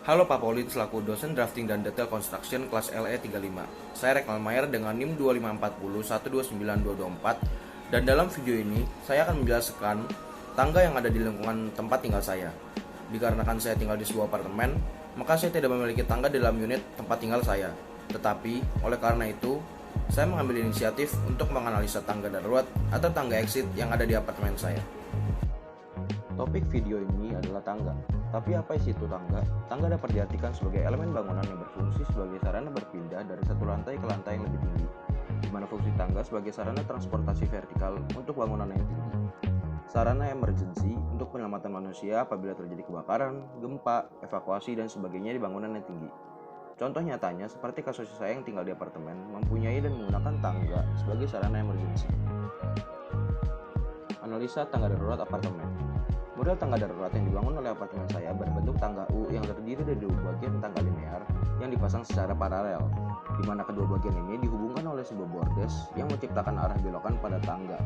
Halo Pak Paulin selaku dosen drafting dan detail construction kelas LE 35. Saya Rekmal Mayer dengan NIM 2540129224 dan dalam video ini saya akan menjelaskan tangga yang ada di lingkungan tempat tinggal saya. Dikarenakan saya tinggal di sebuah apartemen, maka saya tidak memiliki tangga di dalam unit tempat tinggal saya. Tetapi oleh karena itu, saya mengambil inisiatif untuk menganalisa tangga darurat atau tangga exit yang ada di apartemen saya. Topik video ini adalah tangga. Tapi apa isi itu tangga? Tangga dapat diartikan sebagai elemen bangunan yang berfungsi sebagai sarana berpindah dari satu lantai ke lantai yang lebih tinggi, di mana fungsi tangga sebagai sarana transportasi vertikal untuk bangunan yang tinggi. Sarana emergency untuk penyelamatan manusia apabila terjadi kebakaran, gempa, evakuasi, dan sebagainya di bangunan yang tinggi. Contoh nyatanya seperti kasus saya yang tinggal di apartemen mempunyai dan menggunakan tangga sebagai sarana emergency. Analisa tangga darurat apartemen. Model tangga darurat yang dibangun oleh apartemen saya berbentuk tangga U yang terdiri dari dua bagian tangga linear yang dipasang secara paralel, di mana kedua bagian ini dihubungkan oleh sebuah bordes yang menciptakan arah belokan pada tangga.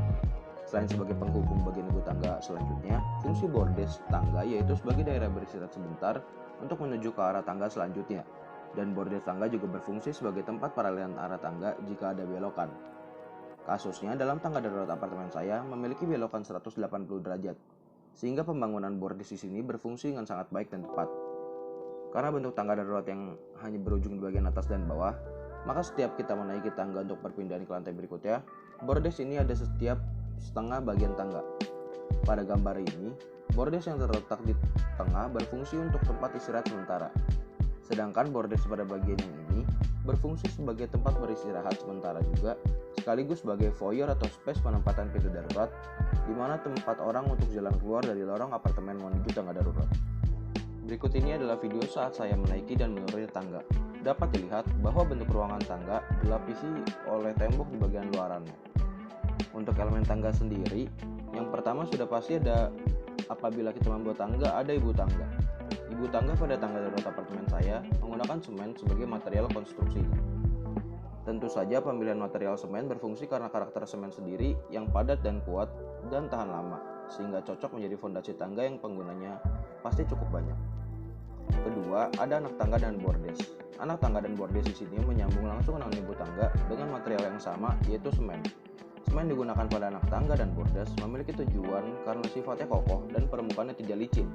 Selain sebagai penghubung bagian ibu tangga selanjutnya, fungsi bordes tangga yaitu sebagai daerah beristirahat sebentar untuk menuju ke arah tangga selanjutnya, dan bordes tangga juga berfungsi sebagai tempat paralelan arah tangga jika ada belokan. Kasusnya dalam tangga darurat apartemen saya memiliki belokan 180 derajat, sehingga pembangunan bordes di sini berfungsi dengan sangat baik dan tepat. Karena bentuk tangga darurat yang hanya berujung di bagian atas dan bawah, maka setiap kita menaiki tangga untuk perpindahan ke lantai berikutnya, bordes ini ada setiap setengah bagian tangga. Pada gambar ini, bordes yang terletak di tengah berfungsi untuk tempat istirahat sementara. Sedangkan bordes pada bagian yang ini berfungsi sebagai tempat beristirahat sementara juga, sekaligus sebagai foyer atau space penempatan pintu darurat, di mana tempat orang untuk jalan keluar dari lorong apartemen menuju tangga darurat. Berikut ini adalah video saat saya menaiki dan menuruni tangga. Dapat dilihat bahwa bentuk ruangan tangga dilapisi oleh tembok di bagian luarannya. Untuk elemen tangga sendiri, yang pertama sudah pasti ada apabila kita membuat tangga, ada ibu tangga. Ibu tangga pada tangga darurat apartemen saya menggunakan semen sebagai material konstruksinya. Tentu saja pemilihan material semen berfungsi karena karakter semen sendiri yang padat dan kuat dan tahan lama, sehingga cocok menjadi fondasi tangga yang penggunanya pasti cukup banyak. Kedua, ada anak tangga dan bordes. Anak tangga dan bordes di sini menyambung langsung dengan ibu tangga dengan material yang sama, yaitu semen. Semen digunakan pada anak tangga dan bordes memiliki tujuan karena sifatnya kokoh dan permukaannya tidak licin,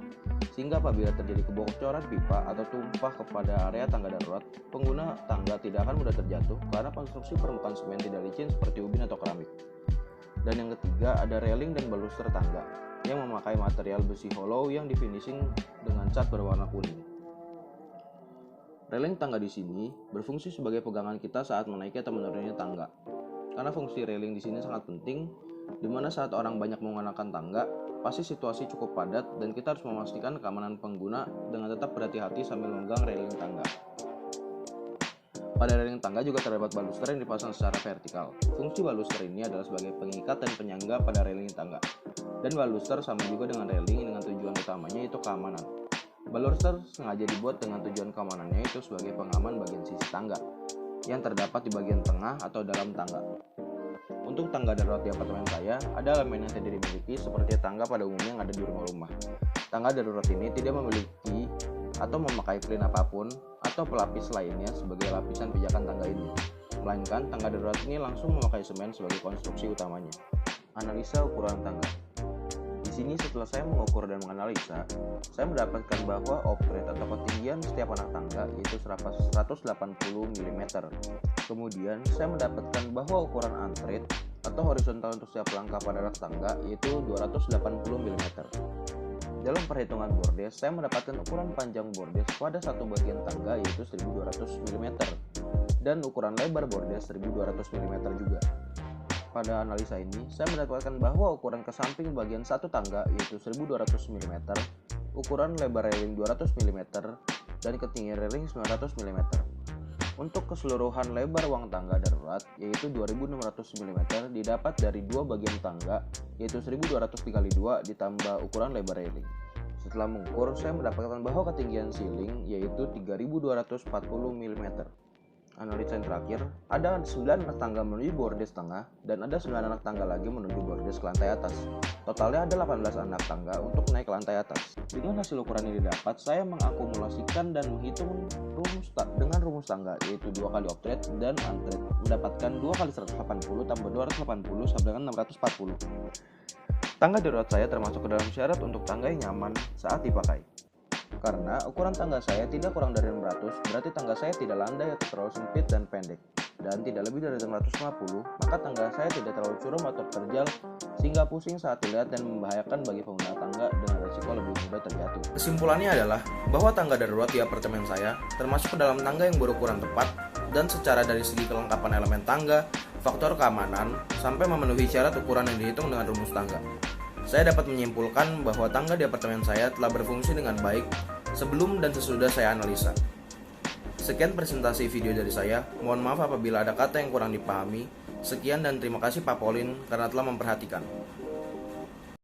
sehingga apabila terjadi kebocoran pipa atau tumpah kepada area tangga darurat, pengguna tangga tidak akan mudah terjatuh karena konstruksi permukaan semen tidak licin seperti ubin atau keramik. Dan yang ketiga, ada railing dan baluster tangga yang memakai material besi hollow yang difinishing dengan cat berwarna kuning. Railing tangga di sini berfungsi sebagai pegangan kita saat menaiki atau menuruni tangga. Karena fungsi railing di sini sangat penting, di mana saat orang banyak menggunakan tangga, pasti situasi cukup padat dan kita harus memastikan keamanan pengguna dengan tetap berhati-hati sambil memegang railing tangga. Pada railing tangga juga terdapat baluster yang dipasang secara vertikal. Fungsi baluster ini adalah sebagai pengikat dan penyangga pada railing tangga. Dan baluster sama juga dengan railing dengan tujuan utamanya yaitu keamanan. Baluster sengaja dibuat dengan tujuan keamanannya itu sebagai pengaman bagian sisi tangga yang terdapat di bagian tengah atau dalam tangga. Untuk tangga darurat di apartemen saya, ada elemen yang tidak dimiliki seperti tangga pada umumnya yang ada di rumah-rumah. Tangga darurat ini tidak memiliki atau memakai pelin apapun atau pelapis lainnya sebagai lapisan pijakan tangga ini, melainkan tangga darurat ini langsung memakai semen sebagai konstruksi utamanya. Analisa ukuran tangga. Di sini setelah saya mengukur dan menganalisa, saya mendapatkan bahwa off-grade atau ketinggian setiap anak tangga yaitu 180 mm. Kemudian saya mendapatkan bahwa ukuran untrade atau horizontal untuk setiap langkah pada anak tangga yaitu 280 mm. Dalam perhitungan bordes, saya mendapatkan ukuran panjang bordes pada satu bagian tangga yaitu 1200 mm dan ukuran lebar bordes 1200 mm juga. Pada analisa ini, saya mendapatkan bahwa ukuran ke samping bagian satu tangga yaitu 1200 mm, ukuran lebar railing 200 mm, dan ketinggian railing 900 mm. Untuk keseluruhan lebar ruang tangga darurat yaitu 2600 mm didapat dari dua bagian tangga yaitu 1200 dikali 2 ditambah ukuran lebar railing. Setelah mengukur, saya mendapatkan bahwa ketinggian ceiling yaitu 3240 mm. analisa yang terakhir, ada 9 anak tangga menuju bordes tengah dan ada 9 anak tangga lagi menuju bordes ke lantai atas. Totalnya ada 18 anak tangga untuk naik ke lantai atas. Dengan hasil ukuran yang didapat, saya mengakumulasikan dan menghitung dengan rumus tangga, yaitu 2 kali octet dan untret, mendapatkan 2 kali 180 tambah 280 sama dengan 640. Tangga darurat saya termasuk ke dalam syarat untuk tangga yang nyaman saat dipakai. Karena ukuran tangga saya tidak kurang dari 600, berarti tangga saya tidak landai atau terlalu sempit dan pendek, dan tidak lebih dari 650, maka tangga saya tidak terlalu curam atau terjal sehingga pusing saat dilihat dan membahayakan bagi pengguna tangga dengan resiko lebih mudah terjatuh. Kesimpulannya adalah bahwa tangga darurat di apartemen saya termasuk ke dalam tangga yang berukuran tepat, dan secara dari segi kelengkapan elemen tangga, faktor keamanan, sampai memenuhi syarat ukuran yang dihitung dengan rumus tangga. Saya dapat menyimpulkan bahwa tangga di apartemen saya telah berfungsi dengan baik sebelum dan sesudah saya analisa. Sekian presentasi video dari saya. Mohon maaf apabila ada kata yang kurang dipahami. Sekian dan terima kasih Pak Polin karena telah memperhatikan.